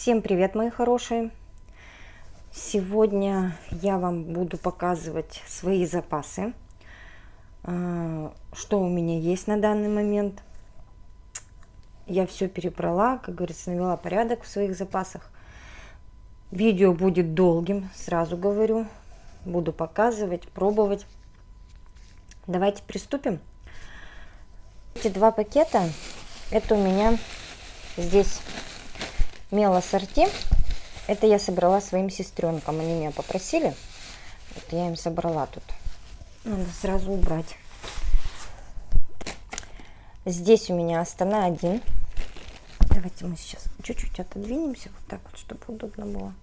Всем привет, мои хорошие! Сегодня я вам буду показывать свои запасы, что у меня есть на данный момент. Я все перебрала, как говорится, навела порядок в своих запасах. Видео будет долгим, сразу говорю. Буду показывать, пробовать. Давайте приступим. Эти два пакета, это у меня здесь мел-ассорти. Это я собрала своим сестренкам. Они меня попросили. Вот я им собрала тут. Надо сразу убрать. Здесь у меня Астана 1. Давайте мы сейчас чуть-чуть отодвинемся. Вот так вот, чтобы удобно было.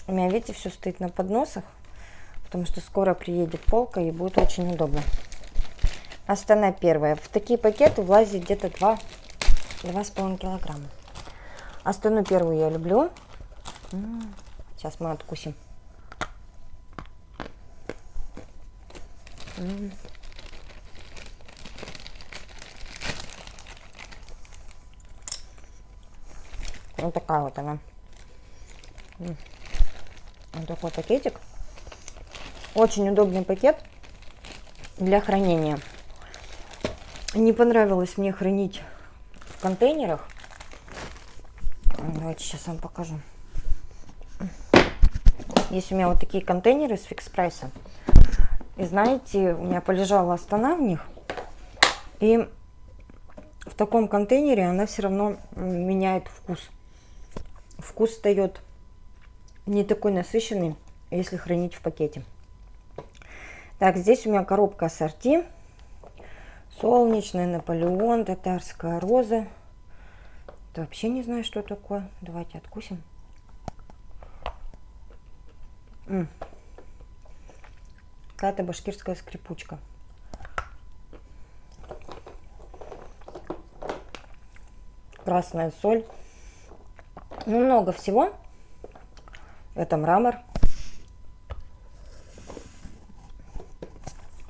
У меня, видите, все стоит на подносах. Потому что скоро приедет полка и будет очень удобно. Астана 1. В такие пакеты влазит где-то 2,5 килограмма. Астану 1 я люблю. Сейчас мы откусим. Вот такая вот она. Вот такой пакетик. Очень удобный пакет для хранения. Не понравилось мне хранить в контейнерах. Давайте сейчас вам покажу. Есть у меня вот такие контейнеры с фикс прайса. И знаете, у меня полежала Астана в них. И в таком контейнере она все равно меняет вкус. Вкус встает не такой насыщенный, если хранить в пакете. Так, здесь у меня коробка ассорти. Солнечная, Наполеон, татарская роза. Это вообще не знаю, что такое. Давайте откусим. Какая-то башкирская скрипучка. Красная соль. Ну, много всего. Это мрамор.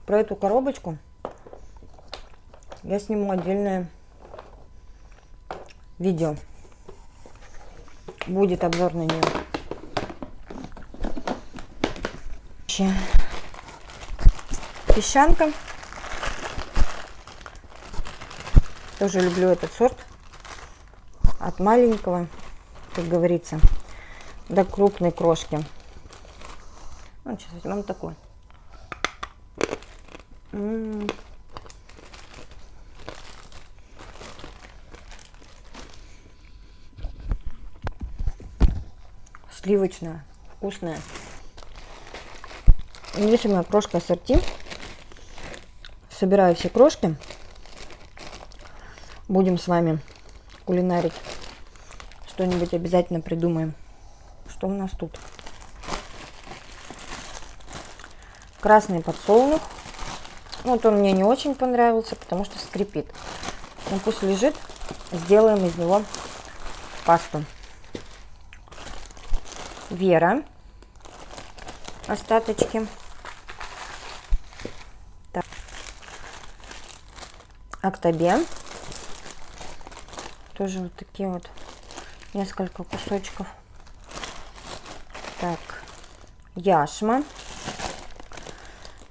Про эту коробочку я сниму отдельное видео. Будет обзор на нее. Песчанка. Тоже люблю этот сорт. От маленького, как говорится, до крупной крошки. Вот сейчас возьмем такой. Сливочная, вкусная. Здесь у меня крошка ассорти. Собираю все крошки. Будем с вами кулинарить. Что-нибудь обязательно придумаем. Что у нас тут? Красный подсолнух. Вот он мне не очень понравился, потому что скрипит. Ну пусть лежит. Сделаем из него пасту. Вера. Остаточки. Так. Актобе. Тоже вот такие вот несколько кусочков. Так. Яшма.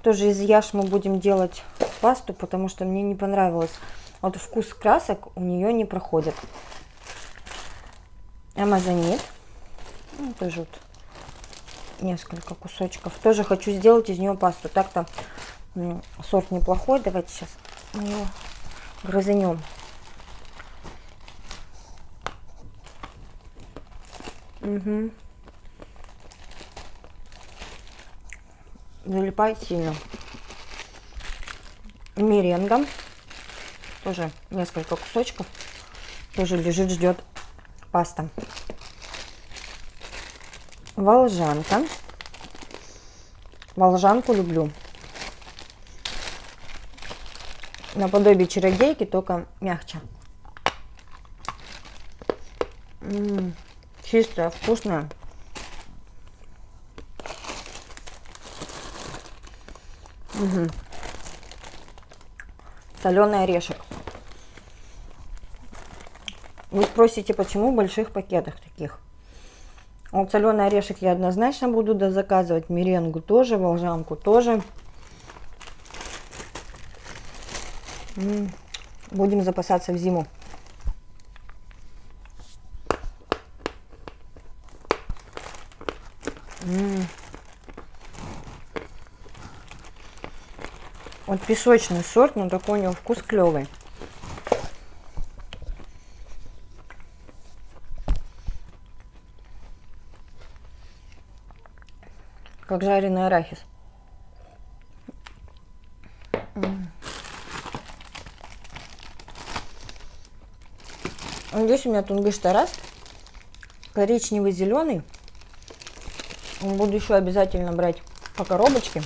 Тоже из яшмы будем делать пасту, потому что мне не понравилось. Вот вкус красок у нее не проходит. Амазонит. Ну, тоже вот несколько кусочков. Тоже хочу сделать из нее пасту. Так-то сорт неплохой. Давайте сейчас мы его грызанем. Залипает сильно. Меренга. Тоже несколько кусочков. Тоже лежит, ждет паста. Волжанка. Волжанку люблю. Наподобие чародейки, только мягче. Чистая, вкусная. Соленый орешек. Вы спросите, почему в больших пакетах таких? Вот соленый орешек я однозначно буду дозаказывать. Меренгу тоже, волжанку тоже. Будем запасаться в зиму. Вот песочный сорт, но такой у него вкус клевый. Как жареный арахис. Здесь у меня тунгыш-тарас. Коричневый, зеленый. Буду еще обязательно брать по коробочке.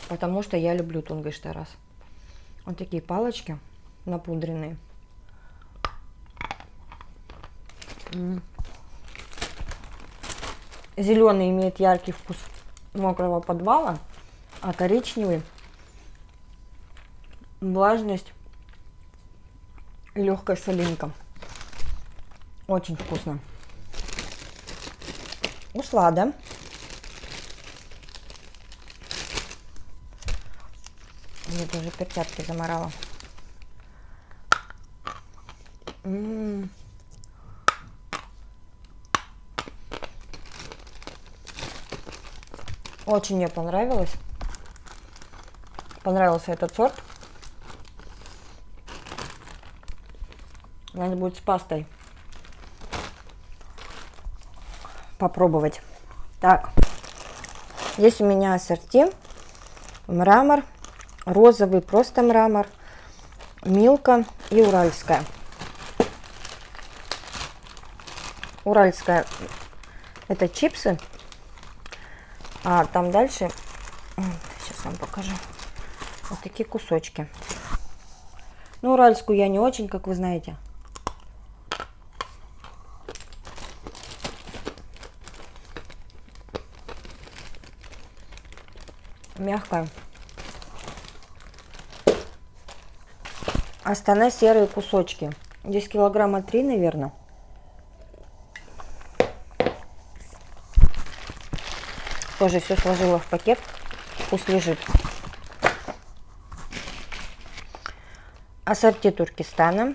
Потому что я люблю тунгыш-тарас. Вот такие палочки напудренные. Зеленый имеет яркий вкус мокрого подвала, а коричневый влажность и легкая солинка. Очень вкусно. Услада. Я тоже перчатки заморала. Очень мне понравилось. Понравился этот сорт. Надо будет с пастой попробовать. Так, здесь у меня ассорти. Мрамор, розовый просто мрамор, Милка и уральская. Уральская это чипсы. А там дальше, сейчас вам покажу, вот такие кусочки. Ну, уральскую я не очень, как вы знаете. Мягкая. Астана серые кусочки. Здесь килограмма 3, наверное. Тоже все сложила в пакет. Пусть лежит. Ассорти Туркестана.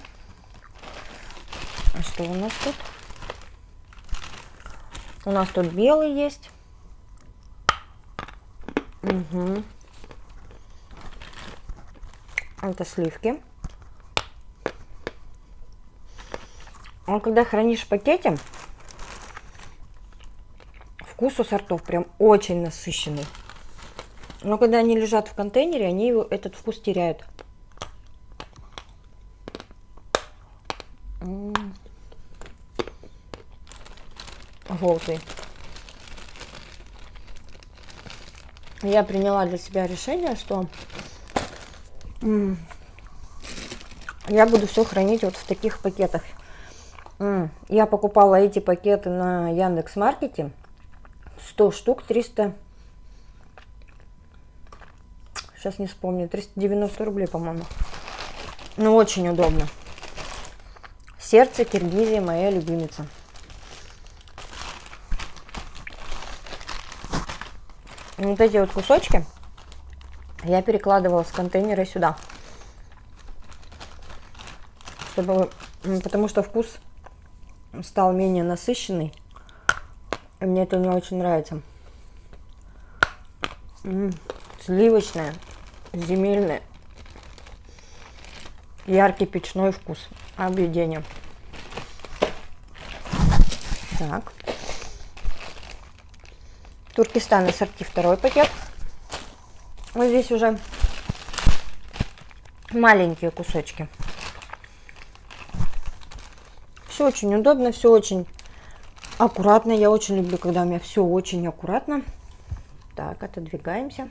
А что у нас тут? У нас тут белый есть. Угу. Это сливки. Он когда хранишь в пакете, вкус у сортов прям очень насыщенный. Но когда они лежат в контейнере, они этот вкус теряют. Желтый. Я приняла для себя решение, что я буду все хранить вот в таких пакетах. Я покупала эти пакеты на Яндекс.Маркете. 100 штук, 300... Сейчас не вспомню. 390 рублей, по-моему. Ну, очень удобно. Сердце, Киргизия, моя любимица. Вот эти вот кусочки я перекладывала с контейнера сюда. Потому что вкус стал менее насыщенный. И мне это не очень нравится. Сливочное, земельное, яркий печной вкус. Объедение. Так. Туркестан ассорти второй пакет. Вот здесь уже маленькие кусочки. Все очень удобно, все очень аккуратно. Я очень люблю, когда у меня все очень аккуратно. Так, отодвигаемся.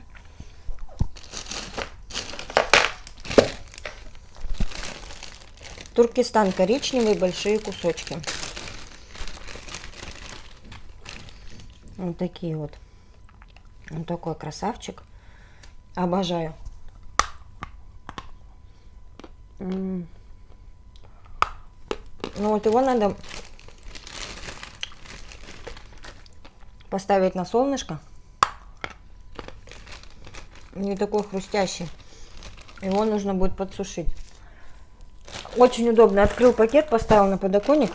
Туркестан коричневый, большие кусочки. Вот такие вот. Вот такой красавчик. Обожаю. Ну вот его надо поставить на солнышко. Не такой хрустящий. Его нужно будет подсушить. Очень удобно. Открыл пакет, поставил на подоконник.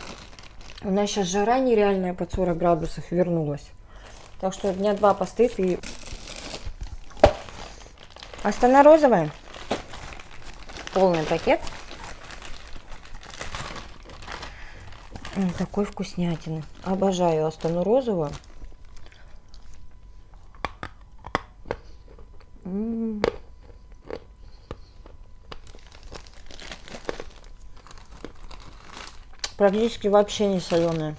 У нас сейчас жара нереальная, под 40 градусов вернулась. Так что дня 2 постоит и... Астана розовая. Полный пакет. Такой вкуснятины. Обожаю Астану розовую. Практически вообще не соленая.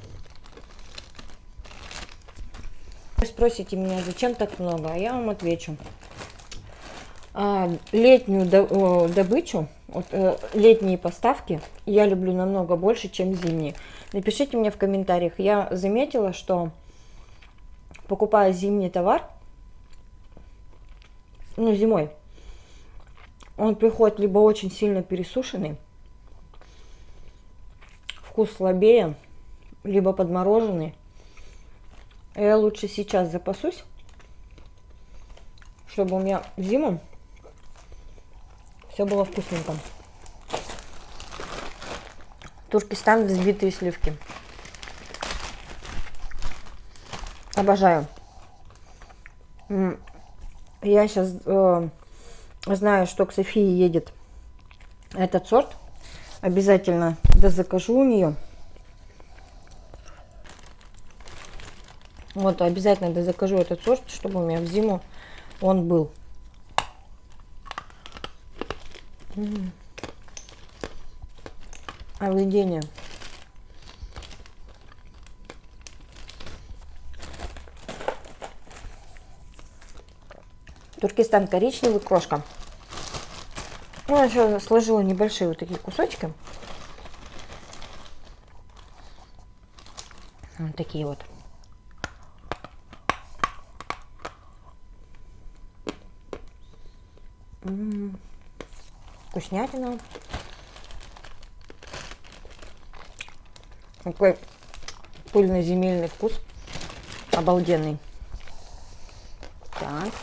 Вы спросите меня, зачем так много, а я вам отвечу. Летнюю добычу, летние поставки я люблю намного больше, чем зимние. Напишите мне в комментариях. Я заметила, что покупая зимний товар, ну зимой, он приходит либо очень сильно пересушенный, вкус слабее, либо подмороженный. Я лучше сейчас запасусь, чтобы у меня зиму все было вкусненько. Туркестан, взбитые сливки. Обожаю. Я сейчас знаю, что к Софии едет этот сорт. Обязательно дозакажу у нее. Вот, обязательно дозакажу этот сорт, чтобы у меня в зиму он был. Объедение. Туркестан коричневый, крошка. Ну, я еще сложила небольшие вот такие кусочки. Вот такие вот. Вкуснятина. Такой пыльный земельный вкус. Обалденный. Так.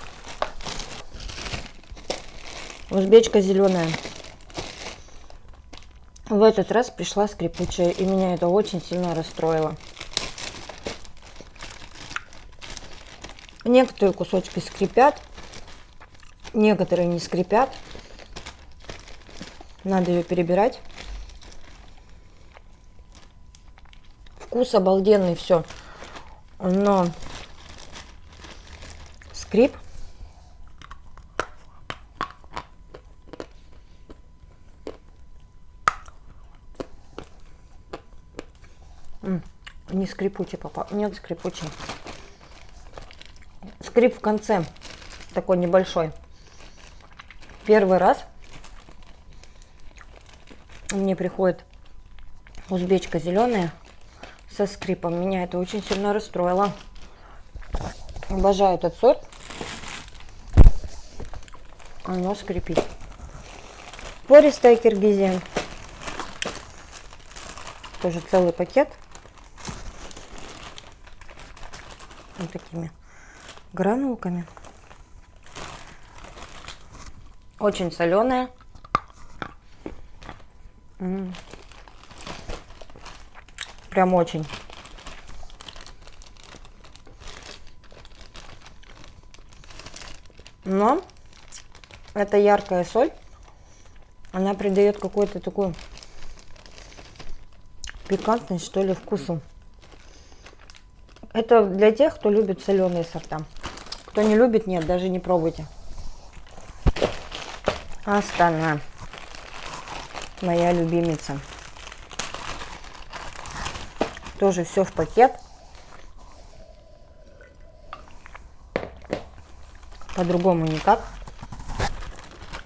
Узбечка зеленая. В этот раз пришла скрипучая, и меня это очень сильно расстроило. Некоторые кусочки скрипят, некоторые не скрипят. Надо ее перебирать. Вкус обалденный, все. Но скрип. Не скрипучий попал. Нет, скрипучий. Скрип в конце. Такой небольшой. Первый раз мне приходит узбечка зеленая со скрипом. Меня это очень сильно расстроило. Обожаю этот сорт. Оно скрипит. Пористая Киргизия. Тоже целый пакет. Вот такими гранулками. Очень соленая. Прям очень. Но эта яркая соль, она придает какую-то такую пикантность, что ли, вкусу. Это для тех, кто любит соленые сорта. Кто не любит, нет, даже не пробуйте. Астана. Моя любимица. Тоже все в пакет. По-другому никак.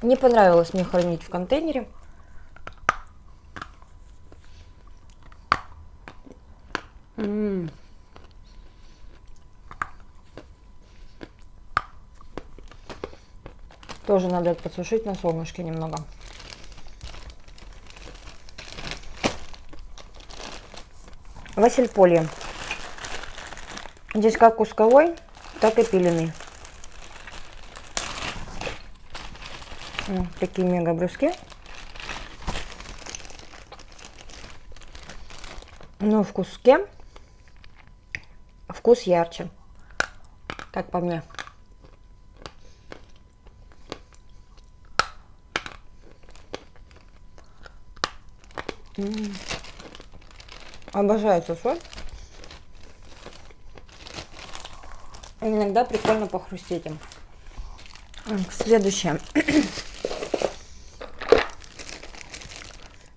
Не понравилось мне хранить в контейнере. Тоже надо подсушить на солнышке немного. Васильполье. Здесь как кусковой, так и пиленый. Вот такие мега брюски. Но в куске вкус ярче, как по мне. Обожаю эту соль. Иногда прикольно похрустеть им. Следующее.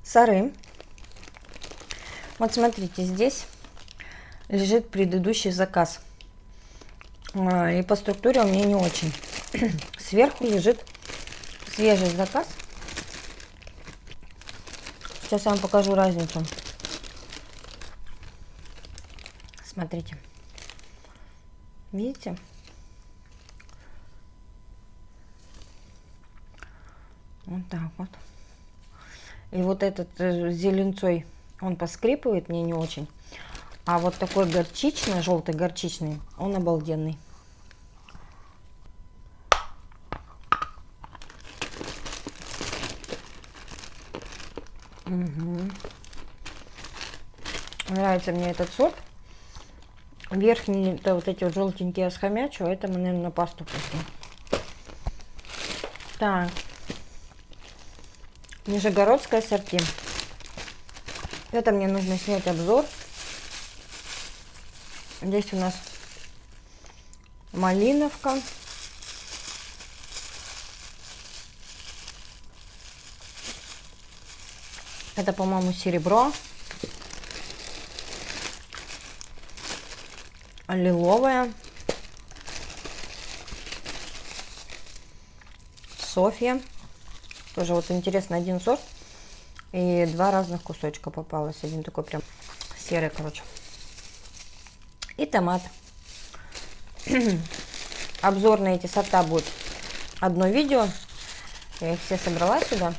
Сыры. Вот смотрите, здесь лежит предыдущий заказ. И по структуре он мне не очень. Сверху лежит свежий заказ. Сейчас я вам покажу разницу. Смотрите. Видите? Вот так вот. И вот этот зеленцой, он поскрипывает, мне не очень. А вот такой горчичный, желтый горчичный, он обалденный. Угу. Нравится мне этот сорт. Верхние, это вот эти вот желтенькие я схомячу, а это мы, наверное, на пасту пустим. Так. Нижегородское ассорти. Это мне нужно снять обзор. Здесь у нас малиновка. Это, по-моему, серебро. Лиловая. Софья. Тоже вот интересно, один сорт. И два разных кусочка попалось. Один такой прям серый, короче. И томат. Обзор на эти сорта будет одно видео. Я их все собрала сюда.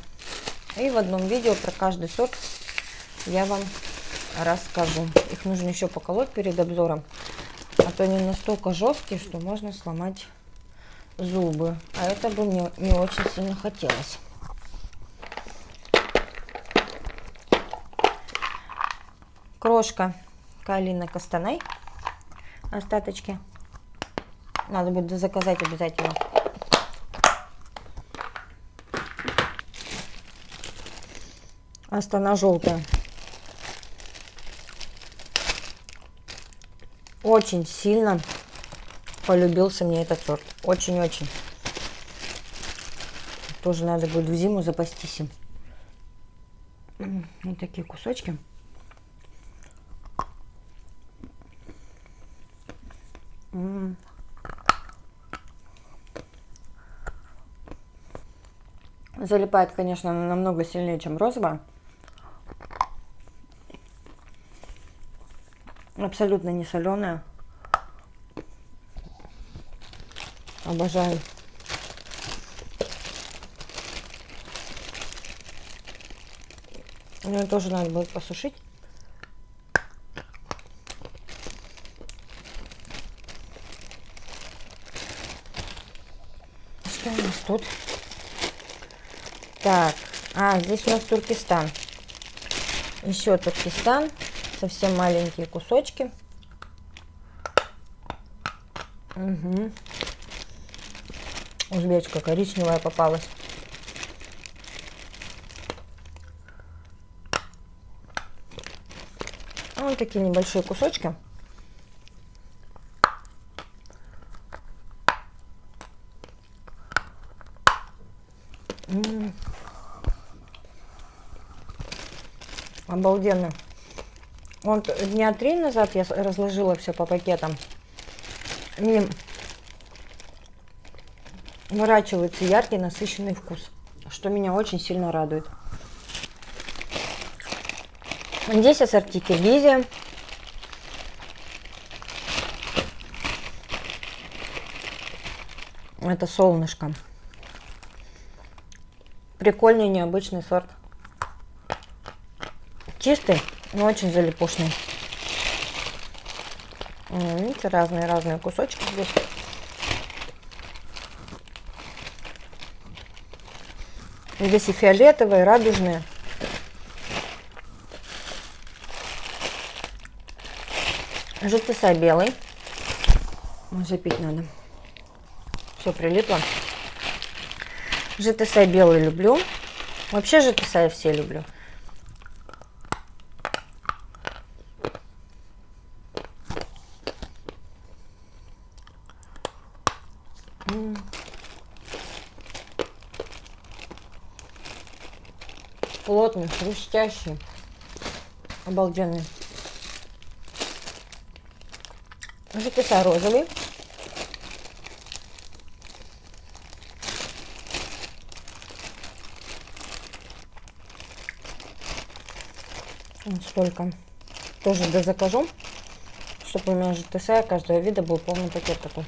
И в одном видео про каждый сорт я вам расскажу. Их нужно еще поколоть перед обзором. А то они настолько жесткие, что можно сломать зубы. А это бы мне не очень сильно хотелось. Крошка Калина Костанай. Остаточки. Надо будет заказать обязательно. Астана желтая. Очень сильно полюбился мне этот сорт. Очень-очень. Тоже надо будет в зиму запастись им. Вот такие кусочки. Залипает, конечно, намного сильнее, чем розовая. Абсолютно не соленая. Обожаю. Ее тоже надо будет посушить. Что у нас тут? Так, здесь у нас Туркестан. Еще Туркестан. Совсем маленькие кусочки. Угу. Узбечка коричневая попалась. Вот такие небольшие кусочки. Обалденно. Вот дня 3 назад я разложила все по пакетам. И выращивается яркий, насыщенный вкус, что меня очень сильно радует. Здесь ассорти Киргизия. Это солнышко. Прикольный, необычный сорт. Чистый, но очень залипушный. Видите, разные кусочки здесь. Здесь и фиолетовые, и радужные. ЖТС белый. Запить надо. Все прилипло. ЖТС белый люблю. Вообще ЖТС я все люблю. Плотный, хрустящий, обалденный. ЖТС розовый. Вот столько. Тоже дозакажу, чтобы у меня ЖТС каждого вида был полный пакет такой.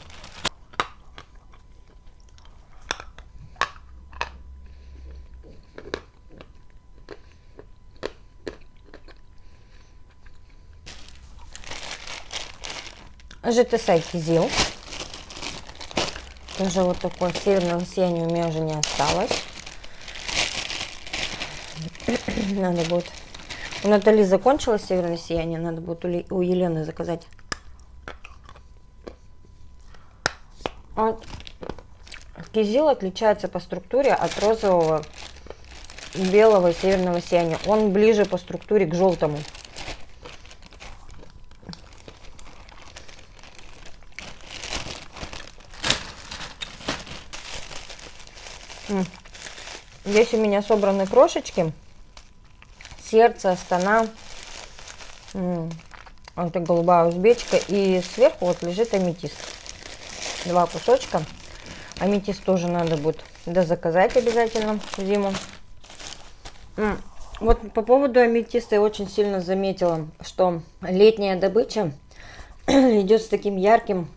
ЖТС Кизил. Тоже вот такой северного сияния у меня уже не осталось. Надо будет. У Натали закончилось северное сияние. Надо будет у Елены заказать. Вот. Кизил отличается по структуре от розового, белого северного сияния. Он ближе по структуре к желтому. Здесь у меня собраны крошечки. Сердце, Астана. Это голубая узбечка. И сверху вот лежит аметист. 2 кусочка. Аметист тоже надо будет дозаказать обязательно в зиму. Вот по поводу аметиста я очень сильно заметила, что летняя добыча идет с таким ярким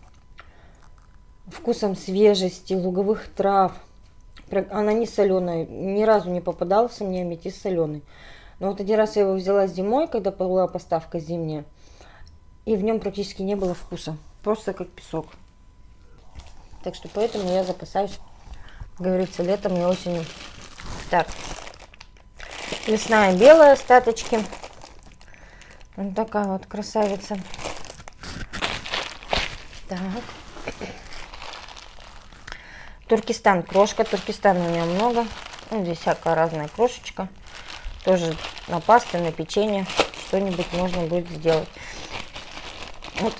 вкусом свежести, луговых трав. Она не соленая, ни разу не попадался мне аметист соленый. Но вот один раз я его взяла зимой, когда была поставка зимняя, и в нем практически не было вкуса, просто как песок. Так что поэтому я запасаюсь, как говорится, летом и осенью. Так, лесная белая остаточки. Вот такая вот красавица. Так. Туркестан крошка. Туркестана у меня много. Ну, здесь всякая разная крошечка. Тоже на пасты, на печенье. Что-нибудь можно будет сделать. Вот.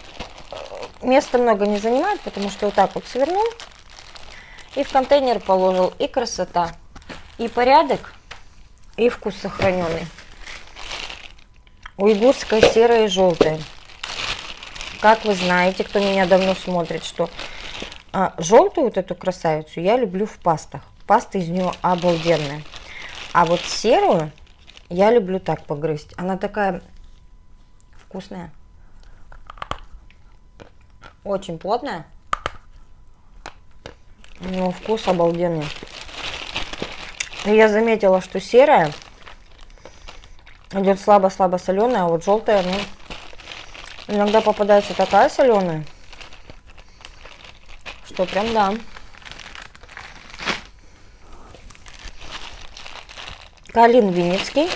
Места много не занимает, потому что вот так вот свернул. И в контейнер положил. И красота. И порядок. И вкус сохраненный. Уйгурская серая и желтая. Как вы знаете, кто меня давно смотрит, что желтую вот эту красавицу я люблю в пастах. Паста из нее обалденная. А вот серую я люблю так погрызть. Она такая вкусная. Очень плотная. Но вкус обалденный. И я заметила, что серая идет слабо-слабо соленая, а вот желтая, ну, иногда попадается такая соленая, что прям да. Калин Винницкий.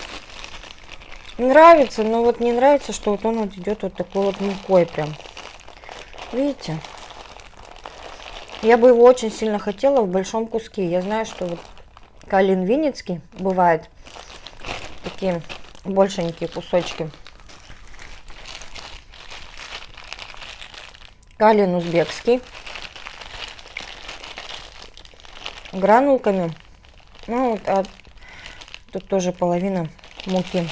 Нравится, но вот не нравится, что вот он вот идет вот такой вот мукой прям. Видите? Я бы его очень сильно хотела в большом куске. Я знаю, что вот Калин Винницкий бывает такие большенькие кусочки. Калин узбекский. Гранулками. Ну, вот, а тут тоже половина муки.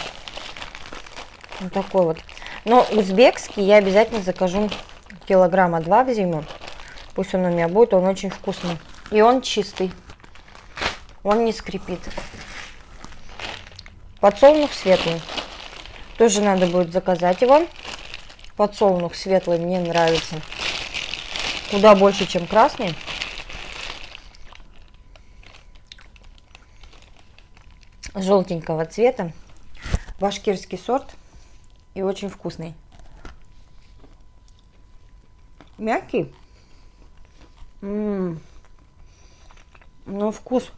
Вот такой вот. Но узбекский я обязательно закажу килограмма 2 в зиму. Пусть он у меня будет, он очень вкусный. И он чистый. Он не скрипит. Подсолнух светлый. Тоже надо будет заказать его. Подсолнух светлый мне нравится. Куда больше, чем красный. Желтенького цвета. Башкирский сорт. И очень вкусный. Мягкий. Ну, вкус.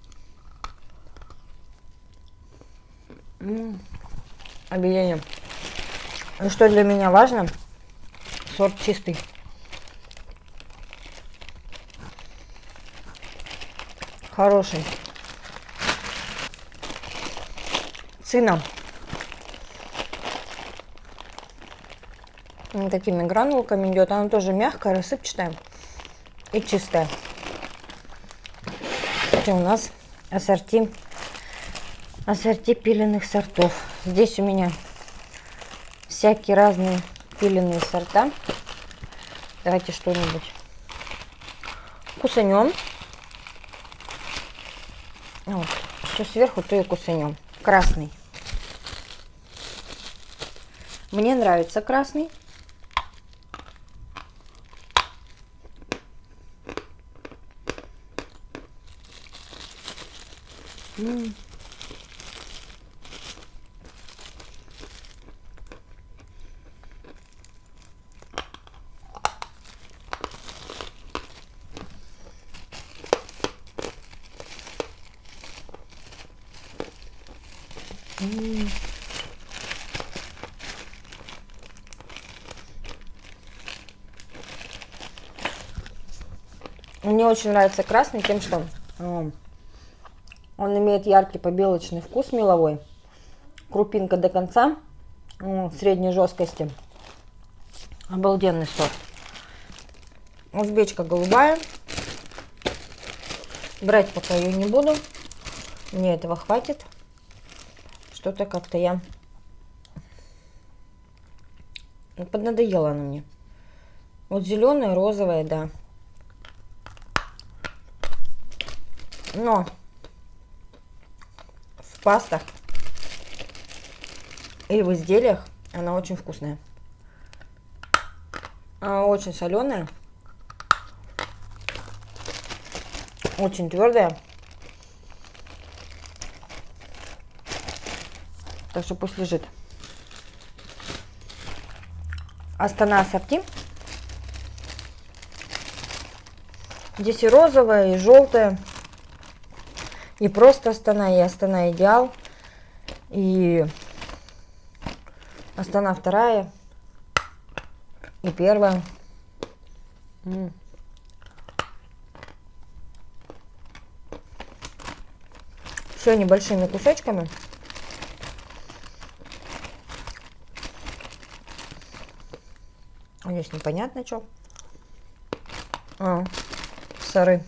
Объедение. И что для меня важно, сорт чистый. Хороший. Цина. Такими гранулками идет. Она тоже мягкая, рассыпчатая и чистая. Это у нас ассорти пиленных сортов. Здесь у меня всякие разные пиленные сорта. Давайте что-нибудь кусанем. Вот. Что сверху, то и кусанем. Красный. Мне нравится красный. Мне очень нравится красный тем, что он имеет яркий побелочный вкус меловой. Крупинка до конца, средней жесткости. Обалденный сорт. Узбечка голубая. Брать пока ее не буду. Мне этого хватит. Что-то как-то я... поднадоела она мне. Вот зеленая, розовая, да. Но в пастах и в изделиях она очень вкусная. Она очень соленая. Очень твердая. Так что пусть лежит. Астана ассорти. Здесь и розовая, и желтая. И просто Астана, и Астана Идеал, и Астана вторая, и первая. Все небольшими кусочками. Здесь непонятно что. Сыры.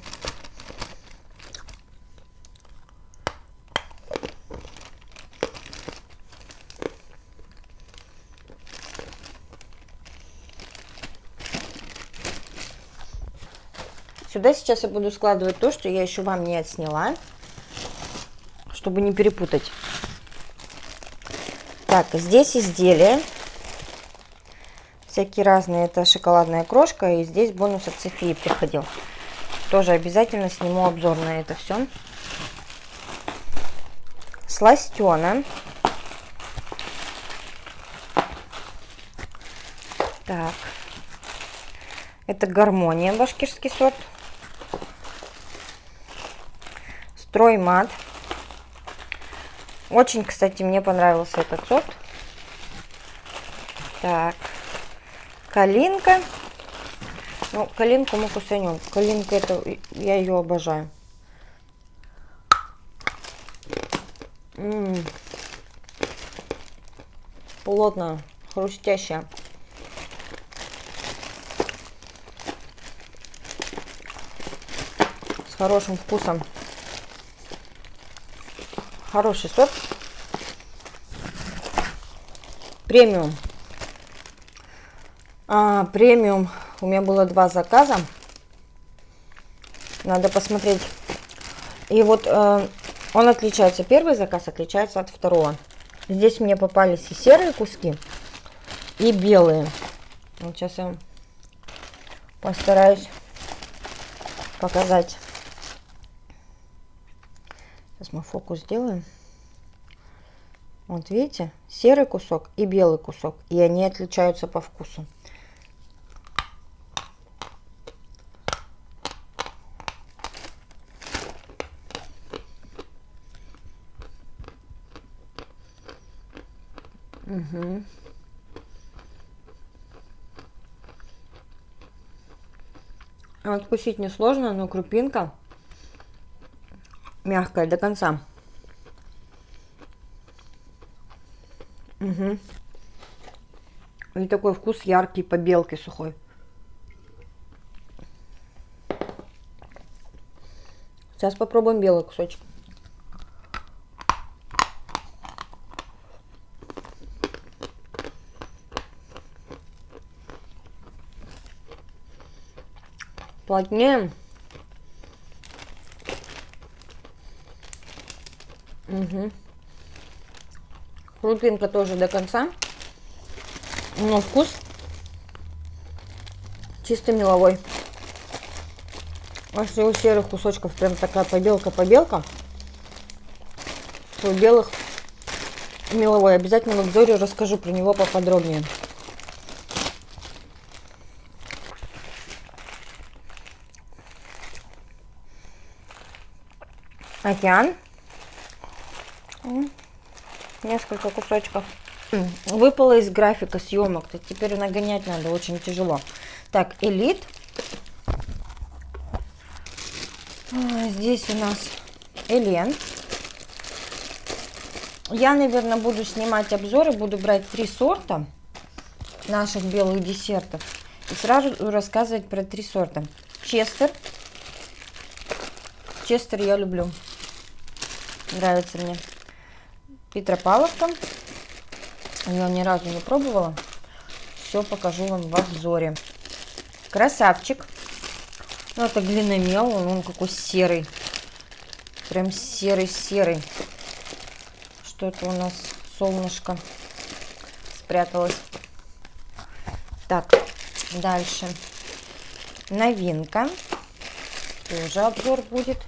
Сюда сейчас я буду складывать то, что я еще вам не отсняла, чтобы не перепутать. Так, здесь изделия. Всякие разные. Это шоколадная крошка. И здесь бонус от Софии приходил. Тоже обязательно сниму обзор на это все. Сластена. Так. Это Гармония, башкирский сорт. Строймат. Очень, кстати, мне понравился этот сорт. Так. Калинка. Ну, калинку мы кусанем. Калинка, это я ее обожаю. Плотная, хрустящая. С хорошим вкусом. Хороший сорт. Премиум. Премиум. У меня было 2 заказа. Надо посмотреть. И вот он отличается. Первый заказ отличается от второго. Здесь мне попались и серые куски, и белые. Вот сейчас я постараюсь показать. Сейчас мы фокус сделаем. Вот видите, серый кусок и белый кусок. И они отличаются по вкусу. Угу. Откусить несложно, но крупинка мягкая до конца. Угу. И такой вкус яркий, побелки сухой. Сейчас попробуем белый кусочек. Плотнее. Угу. Крупинка тоже до конца. Но вкус чисто меловой. А если у серых кусочков прям такая побелка-побелка, то у белых меловой. Обязательно в обзоре расскажу про него поподробнее. Океан. Несколько кусочков. Выпало из графика съемок. Теперь нагонять надо, очень тяжело. Так, Элит. Здесь у нас Элен. Я, наверное, буду снимать обзоры, буду брать 3 сорта наших белых десертов и сразу рассказывать про 3 сорта. Честер. Честер я люблю. Нравится мне. Петропавловка. Я ни разу не пробовала. Все покажу вам в обзоре. Красавчик. Ну, это глиномел. Он какой серый. Прям серый-серый. Что это у нас? Солнышко спряталось. Так, дальше. Новинка. Тоже обзор будет.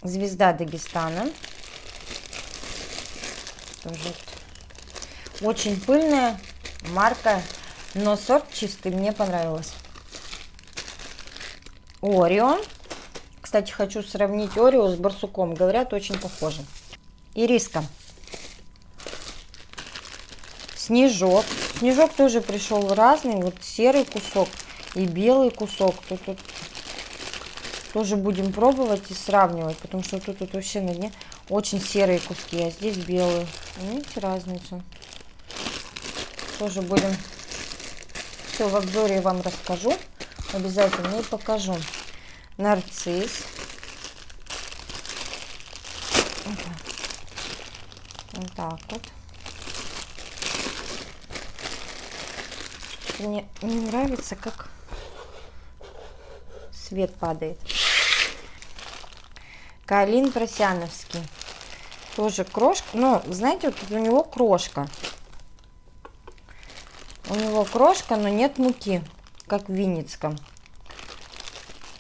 Звезда Дагестана. Тоже очень пыльная марка, но сорт чистый, мне понравилось. Орео. Кстати, хочу сравнить Орео с барсуком. Говорят, очень похоже. Ириска. Снежок. Снежок тоже пришел разный. Вот серый кусок и белый кусок. Тут тоже будем пробовать и сравнивать, потому что тут вообще на дне очень серые куски, а здесь белые. Видите разницу? Тоже будем все в обзоре вам расскажу. Обязательно и покажу. Нарцисс. Вот так вот. Мне не нравится, как свет падает. Каолин Просяновский. Тоже крошка. Но, знаете, вот у него крошка. У него крошка, но нет муки, как в Винницком.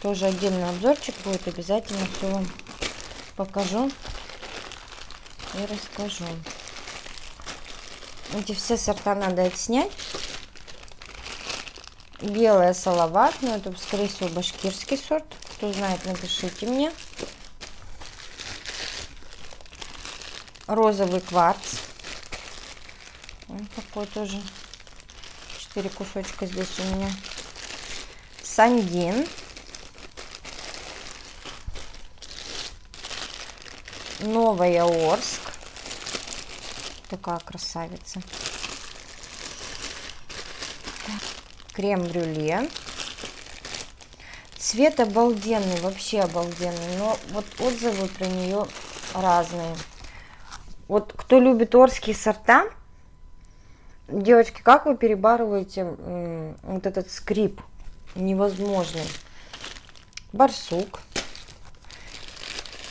Тоже отдельный обзорчик будет. Обязательно все вам покажу и расскажу. Эти все сорта надо отснять. Белая салават, но это, скорее всего, башкирский сорт. Кто знает, напишите мне. Розовый кварц. Вот такой тоже. 4 кусочка здесь у меня. Сандин. Новая Орск. Такая красавица. Крем-брюле. Цвет обалденный, вообще обалденный. Но вот отзывы про нее разные. Вот кто любит орские сорта, девочки, как вы перебарываете вот этот скрип невозможный? Барсук.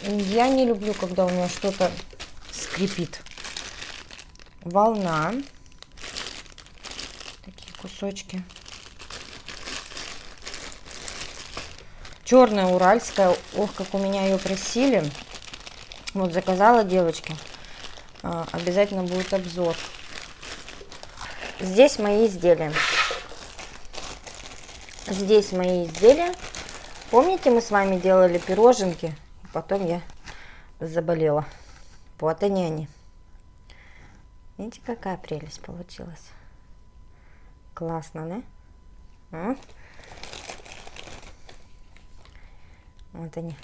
Я не люблю, когда у меня что-то скрипит. Волна. Такие кусочки. Черная уральская. Ох, как у меня ее просили. Вот заказала девочки. Обязательно будет обзор. Здесь мои изделия. Здесь мои изделия. Помните, мы с вами делали пироженки? Потом я заболела Вот они. Видите, какая прелесть получилась. Классно, да? А? Вот они.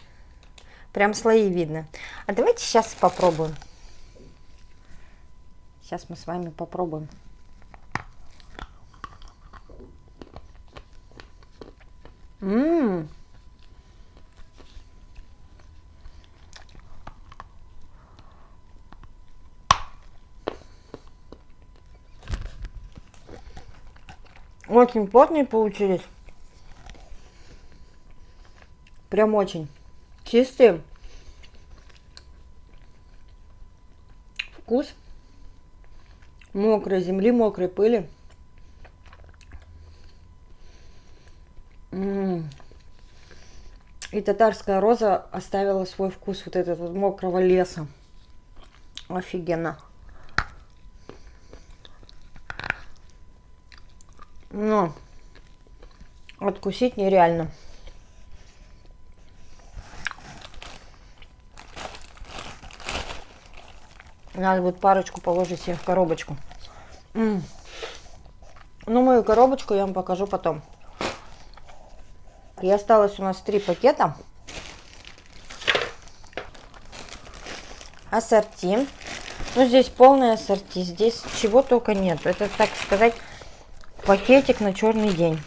Прям слои видно. А давайте сейчас попробуем. Сейчас мы с вами попробуем. Очень плотные получились. Прям очень. Чистые. Вкус мокрой земли, мокрой пыли. И татарская роза оставила свой вкус вот этот вот мокрого леса. Офигенно. Но откусить нереально. Надо будет парочку положить себе в коробочку. Ну, мою коробочку я вам покажу потом. И осталось у нас 3 пакета. Ассорти. Ну, здесь полное ассорти. Здесь чего только нет. Это, так сказать, пакетик на черный день.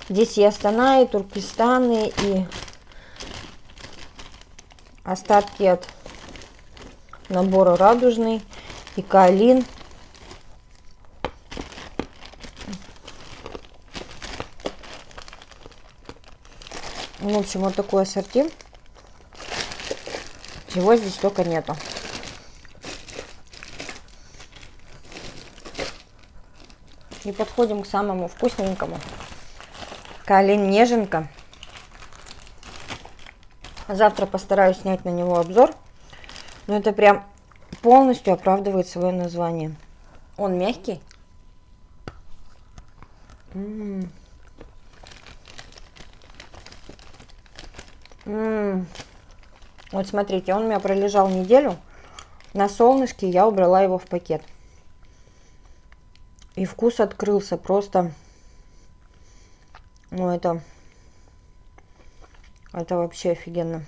Здесь и Астана, и Туркестаны, и остатки от набора радужный, и Каолин. В общем, вот такой ассорти. Чего здесь только нету. И подходим к самому вкусненькому. Каолин неженка. Завтра постараюсь снять на него обзор. Но это прям полностью оправдывает свое название. Он мягкий. Вот смотрите, он у меня пролежал неделю. На солнышке я убрала его в пакет. И вкус открылся просто. Ну, это вообще офигенно.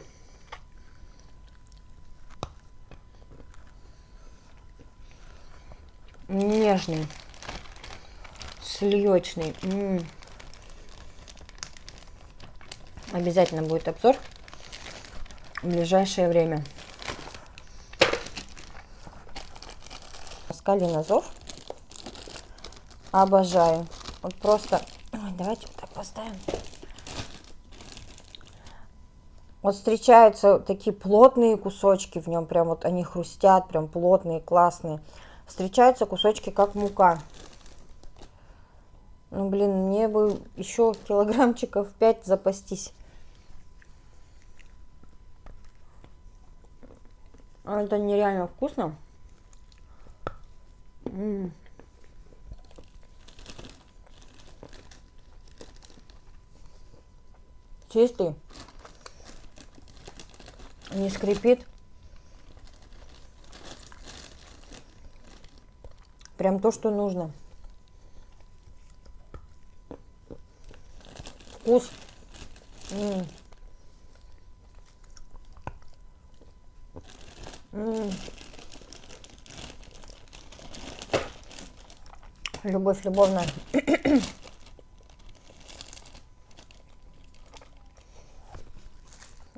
Нежный. Сливочный. Обязательно будет обзор в ближайшее время. Калин Азов. Обожаю. Вот просто... Ой, давайте вот так поставим. Вот встречаются такие плотные кусочки в нем. Прям вот они хрустят, прям плотные, классные. Встречаются кусочки как мука. Ну, блин, мне бы еще килограммчиков 5 запастись. Это нереально вкусно. Чистый. Не скрипит. Прям то, что нужно. Вкус. Любовь любовная.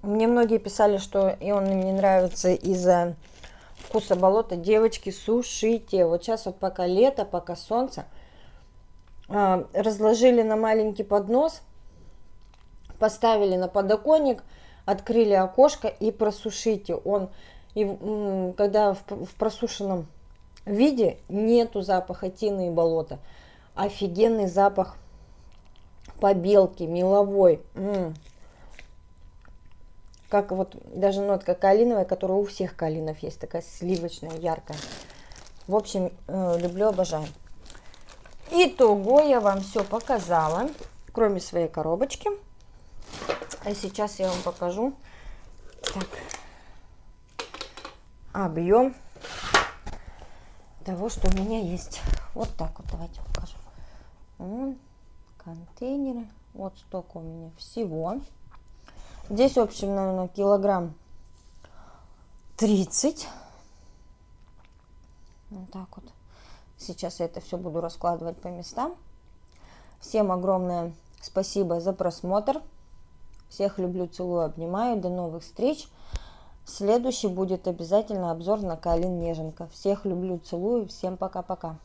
Мне многие писали, что и он им не нравится из-за вкуса болота. Девочки, сушите. Вот сейчас вот пока лето, пока солнце. Разложили на маленький поднос. Поставили на подоконник. Открыли окошко и просушите. Он, когда в просушенном виде, нету запаха тины и болота. Офигенный запах побелки, меловой. Как вот даже нотка калиновая, которая у всех калинов есть, такая сливочная, яркая. В общем, люблю, обожаю. Итого я вам все показала, кроме своей коробочки. А сейчас я вам покажу. Так. объем того, что у меня есть. Вот так вот, давайте покажу. Контейнеры. Вот столько у меня всего. Здесь, в общем, наверное, килограмм 30. Вот так вот. Сейчас я это все буду раскладывать по местам. Всем огромное спасибо за просмотр. Всех люблю, целую, обнимаю. До новых встреч. Следующий будет обязательно обзор на каолин неженка. Всех люблю, целую. Всем пока-пока.